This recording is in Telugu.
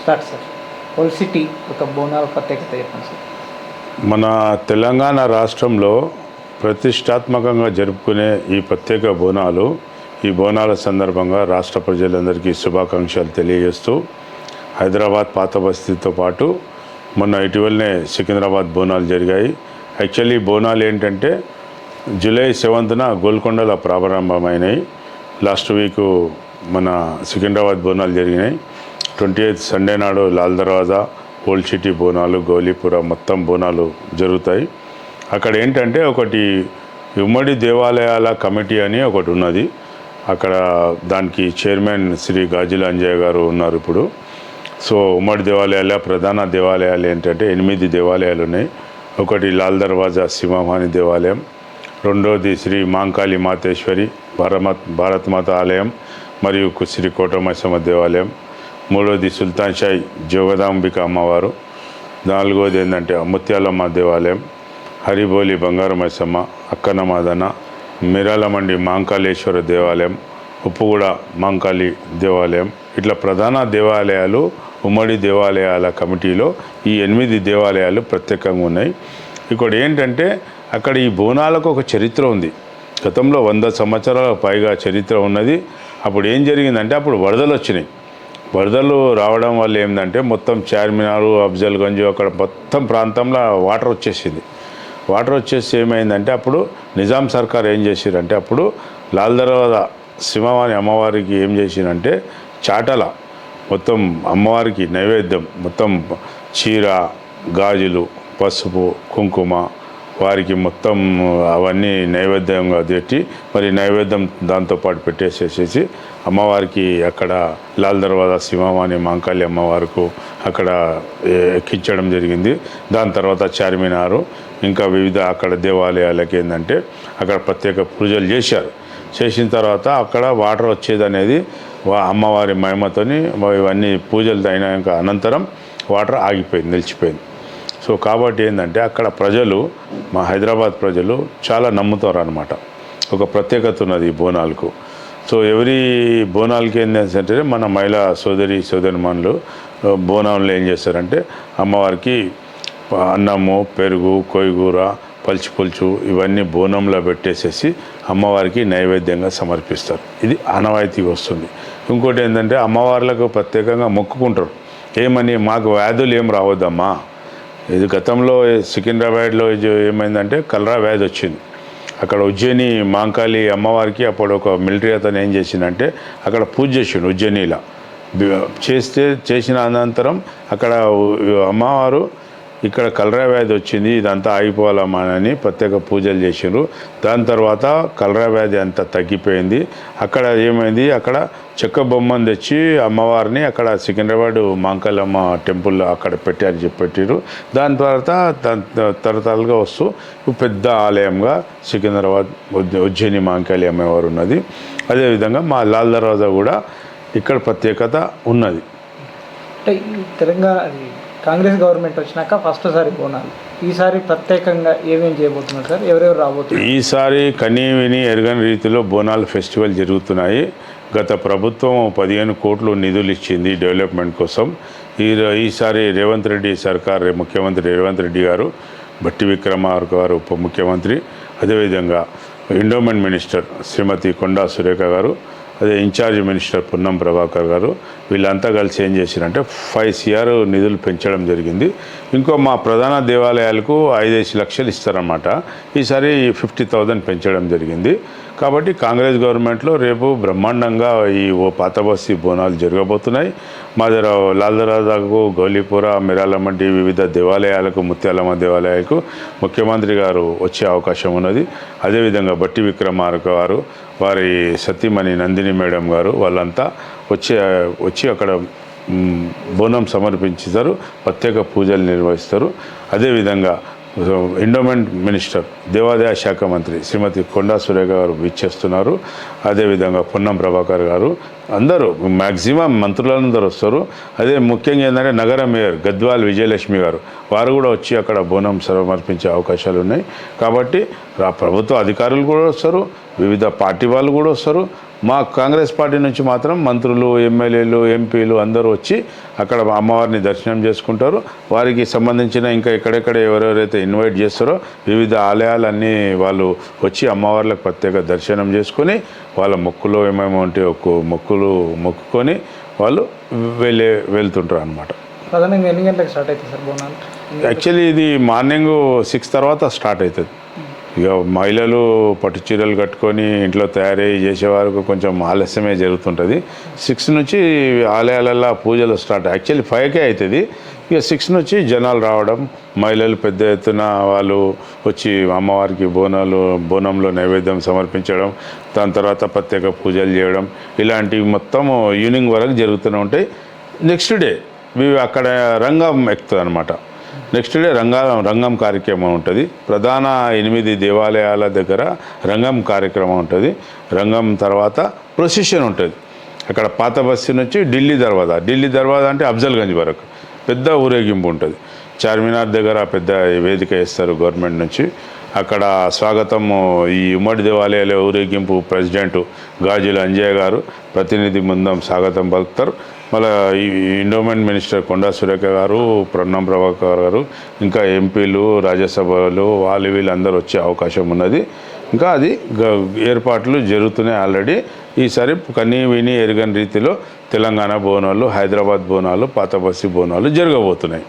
Start sir. ఓల్డ్ సిటీ ఒక బోనాల ప్రత్యేకత చెప్పండి సార్. మన తెలంగాణ రాష్ట్రంలో ప్రతిష్టాత్మకంగా జరుపుకునే ఈ ప్రత్యేక బోనాలు, ఈ బోనాల సందర్భంగా రాష్ట్ర ప్రజలందరికీ శుభాకాంక్షలు తెలియజేస్తూ, హైదరాబాద్ పాత బస్తీతో పాటు మొన్న ఇటీవలనే సికింద్రాబాద్ బోనాలు జరిగాయి. యాక్చువల్లీ బోనాలు ఏంటంటే జూలై 7న గోల్కొండలో ప్రారంభమైనాయి. లాస్ట్ వీకు మన సికింద్రాబాద్ బోనాలు జరిగినాయి. 28th సండే నాడు లాల్ దర్వాజా, ఓల్డ్ సిటీ బోనాలు, గౌలీపుర మొత్తం బోనాలు జరుగుతాయి. అక్కడ ఏంటంటే ఒకటి ఉమ్మడి దేవాలయాల కమిటీ అని ఒకటి ఉన్నది. అక్కడ దానికి చైర్మన్ శ్రీ గాజుల అంజయ్య గారు ఉన్నారు ఇప్పుడు. సో ఉమ్మడి దేవాలయాల ప్రధాన దేవాలయాలు ఏంటంటే 8 దేవాలయాలు ఉన్నాయి. ఒకటి లాల్ దర్వాజా సింహవాహిని దేవాలయం, రెండోది శ్రీ మాంకాళి మాతేశ్వరి భారతమాత ఆలయం మరియు శ్రీ కోటమైసమ్మ దేవాలయం, మూడోది సుల్తాన్ షాయి జోగదాంబిక అమ్మవారు, నాలుగోది ఏంటంటే ముత్యాలమ్మ దేవాలయం, హరిబోలి బంగారు మైసమ్మ, అక్కనమాదన, మిరాలమండి మాంకాళేశ్వర దేవాలయం, ఉప్పుగూడ మాంకాళి దేవాలయం. ఇట్లా ప్రధాన దేవాలయాలు ఉమ్మడి దేవాలయాల కమిటీలో ఈ 8 దేవాలయాలు ప్రత్యేకంగా ఉన్నాయి. ఇక్కడ ఏంటంటే అక్కడ ఈ బోనాలకు ఒక చరిత్ర ఉంది. గతంలో 100 సంవత్సరాల పైగా చరిత్ర ఉన్నది. అప్పుడు ఏం జరిగిందంటే అప్పుడు వరదలు వచ్చినాయి. వరదలు రావడం వల్ల ఏంటంటే మొత్తం చార్మినారు, అఫ్జల్గంజ్ అక్కడ మొత్తం ప్రాంతంలో వాటర్ వచ్చేసింది. వాటర్ వచ్చేసి ఏమైందంటే అప్పుడు నిజాం సర్కార్ ఏం చేసిరంటే అప్పుడు లాల్ దర్వాజా సింహవాహిని అమ్మవారికి ఏం చేసిరంటే చాటల మొత్తం అమ్మవారికి నైవేద్యం మొత్తం చీర, గాజులు, పసుపు, కుంకుమ వారికి మొత్తం అవన్నీ నైవేద్యంగా తెచ్చి మరి నైవేద్యం దాంతోపాటు పెట్టేసేసేసి అమ్మవారికి అక్కడ లాల్ దర్వాజా సింహవాహిని మాంకాళి అమ్మవారికి అక్కడ ఎక్కించడం జరిగింది. దాని తర్వాత చార్మినారు ఇంకా వివిధ అక్కడ దేవాలయాలకి ఏంటంటే అక్కడ ప్రత్యేక పూజలు చేశారు. చేసిన తర్వాత అక్కడ వాటర్ వచ్చేది అనేది అమ్మవారి మహిమతోని ఇవన్నీ పూజలు అయినాక అనంతరం వాటర్ ఆగిపోయింది, నిలిచిపోయింది. సో కాబట్టి ఏంటంటే అక్కడ ప్రజలు, మా హైదరాబాద్ ప్రజలు చాలా నమ్ముతారు అన్నమాట. ఒక ప్రత్యేకత ఉన్నది ఈ బోనాలకు. సో ఎవరి బోనాలకి ఏంటంటే మన మహిళా సోదరిమణులు బోనంలో ఏం చేస్తారంటే అమ్మవారికి అన్నము, పెరుగు, కొయ్యగూర, పల్చి పులుచు ఇవన్నీ బోనంలో పెట్టేసేసి అమ్మవారికి నైవేద్యంగా సమర్పిస్తారు. ఇది ఆనవాయితీగా వస్తుంది. ఇంకోటి ఏంటంటే అమ్మవార్లకు ప్రత్యేకంగా మొక్కుకుంటారు. ఏమని, మాకు వ్యాధులు ఏం రావద్దమ్మా. ఇది గతంలో సికింద్రాబాద్లో ఏమైందంటే కలరా వ్యాధి వచ్చింది. అక్కడ ఉజ్జయిని మాంకాళి అమ్మవారికి అప్పుడు ఒక మిలిటరీ అతను ఏం చేసిందంటే అక్కడ పూజ చేసిండు ఉజ్జయినిలో. చేసిన అనంతరం అక్కడ అమ్మవారు ఇక్కడ కలరా వ్యాధి వచ్చింది, ఇదంతా ఆగిపోవాలమ్మా అని ప్రత్యేక పూజలు చేసిండ్రు. దాని తర్వాత కలరా వ్యాధి అంతా తగ్గిపోయింది. అక్కడ ఏమైంది, అక్కడ చెక్క బొమ్మను తెచ్చి అమ్మవారిని అక్కడ సికింద్రాబాద్ మాంకాళమ్మ టెంపుల్లో అక్కడ పెట్టారు. దాని తర్వాత తరతరాలుగా వస్తూ పెద్ద ఆలయంగా సికింద్రాబాద్ ఉజ్జయిని మాంకాళి అమ్మవారు ఉన్నది. అదేవిధంగా మా లాల్ దర్వాజా కూడా ఇక్కడ ప్రత్యేకత ఉన్నది. అంటే తెలంగాణ కాంగ్రెస్ గవర్నమెంట్ వచ్చినాక ఫస్ట్ సారి బోనాలు, ఈసారి ప్రత్యేకంగా ఏమేమి చేయబోతున్నారు సార్? ఎవరెవరు రాబోతున్నారు? ఈసారి కనీ విని ఎరగని రీతిలో బోనాలు ఫెస్టివల్ జరుగుతున్నాయి. గత ప్రభుత్వం 15 కోట్లు నిధులు ఇచ్చింది డెవలప్మెంట్ కోసం. ఈసారి రేవంత్ రెడ్డి సర్కార్, ముఖ్యమంత్రి రేవంత్ రెడ్డి గారు, బట్టి విక్రమార్క గారు ఉప ముఖ్యమంత్రి, అదేవిధంగా ఎండోమెంట్ మినిస్టర్ శ్రీమతి కొండా సురేఖ గారు, అదే ఇన్ఛార్జ్ మినిస్టర్ పున్నం ప్రభాకర్ గారు, వీళ్ళంతా కలిసి ఏం చేశారంటే 5 CR నిధులు పెంచడం జరిగింది. ఇంకో మా ప్రధాన దేవాలయాలకు 5 లక్షలు ఇస్తారన్నమాట. ఈసారి 50,000 పెంచడం జరిగింది. కాబట్టి కాంగ్రెస్ గవర్నమెంట్లో రేపు బ్రహ్మాండంగా ఈ పాత బస్తీ బోనాలు జరగబోతున్నాయి. మా దగ్గర లాల్ దర్వాజాకు, గౌలీపుర, మిరాలమండి వివిధ దేవాలయాలకు, ముత్యాలమ్మ దేవాలయాలకు ముఖ్యమంత్రి గారు వచ్చే అవకాశం ఉన్నది. అదేవిధంగా బట్టి విక్రమార్క గారు, వారి సతీమణి నందిని మేడం గారు వాళ్ళంతా వచ్చి అక్కడ బోనం సమర్పించుతారు, ప్రత్యేక పూజలు నిర్వహిస్తారు. అదేవిధంగా ఎండోమెంట్ మినిస్టర్, దేవాదాయ శాఖ మంత్రి శ్రీమతి కొండా సురేఖ గారు విచ్చేస్తున్నారు. అదేవిధంగా పున్నం ప్రభాకర్ గారు, అందరూ మ్యాక్సిమం మంత్రులందరూ వస్తారు. అదే ముఖ్యంగా ఏంటంటే నగర మేయర్ గద్వాల్ విజయలక్ష్మి గారు, వారు కూడా వచ్చి అక్కడ బోనం సమర్పించే అవకాశాలు ఉన్నాయి. కాబట్టి ప్రభుత్వ అధికారులు కూడా వస్తారు, వివిధ పార్టీ వాళ్ళు కూడా వస్తారు, మా కాంగ్రెస్ పార్టీ నుంచి మాత్రం మంత్రులు, ఎమ్మెల్యేలు, ఎంపీలు అందరూ వచ్చి అక్కడ అమ్మవారిని దర్శనం చేసుకుంటారు. వారికి సంబంధించిన ఇంకా ఎక్కడెక్కడ ఎవరెవరైతే ఇన్వైట్ చేస్తారో వివిధ ఆలయాలన్నీ వాళ్ళు వచ్చి అమ్మవార్లకు ప్రత్యేక దర్శనం చేసుకొని వాళ్ళ మొక్కులు ఏమేమి ఉంటే మొక్కులు మొక్కుకొని వాళ్ళు వెళ్తుంటారు అన్నమాట. ప్రధానంగా ఎన్ని గంటలకు స్టార్ట్ అవుతుంది సార్ బోనాలు? యాక్చువల్లీ ఇది మార్నింగ్ 6 తర్వాత స్టార్ట్ అవుతుంది. ఇక మహిళలు పట్టు చీరలు కట్టుకొని ఇంట్లో తయారయ్యి చేసే వరకు కొంచెం ఆలస్యమే జరుగుతుంటుంది. 6 నుంచి ఆలయాలలో పూజలు స్టార్ట్. యాక్చువల్లీ 5కే అవుతుంది. ఇక 6 నుంచి జనాలు రావడం, మహిళలు పెద్ద ఎత్తున వాళ్ళు వచ్చి అమ్మవారికి బోనంలో నైవేద్యం సమర్పించడం, దాని తర్వాత ప్రత్యేక పూజలు చేయడం, ఇలాంటివి మొత్తం ఈవినింగ్ వరకు జరుగుతూనే ఉంటాయి. నెక్స్ట్ డే అక్కడ రంగం ఎక్కుతుంది అనమాట. నెక్స్ట్ డే రంగం కార్యక్రమం ఉంటుంది. ప్రధాన 8 దేవాలయాల దగ్గర రంగం కార్యక్రమం ఉంటుంది. రంగం తర్వాత ప్రొసెషన్ ఉంటుంది. అక్కడ పాత బస్తీ నుంచి ఢిల్లీ దర్వాజా అంటే అఫ్జల్గంజ్ వరకు పెద్ద ఊరేగింపు ఉంటుంది. చార్మినార్ దగ్గర పెద్ద వేదిక వేస్తారు గవర్నమెంట్ నుంచి. అక్కడ స్వాగతం ఈ ఉమ్మడి దేవాలయాల ఊరేగింపు ప్రెసిడెంట్ గాజుల అంజయ్య గారు ప్రతినిధి బృందం స్వాగతం పలుకుతారు. మళ్ళీ ఈ ఎండోమెంట్ మినిస్టర్ కొండా సురేఖ గారు, పొన్నం ప్రభాకర్ గారు, ఇంకా ఎంపీలు, రాజ్యసభలు వీళ్ళందరూ వచ్చే అవకాశం ఉన్నది. ఇంకా అది ఏర్పాట్లు జరుగుతున్నాయి ఆల్రెడీ. ఈసారి కనీ విని ఎరుగని రీతిలో తెలంగాణ బోనాలు, హైదరాబాద్ బోనాలు, పాత బస్తీ బోనాలు జరగబోతున్నాయి.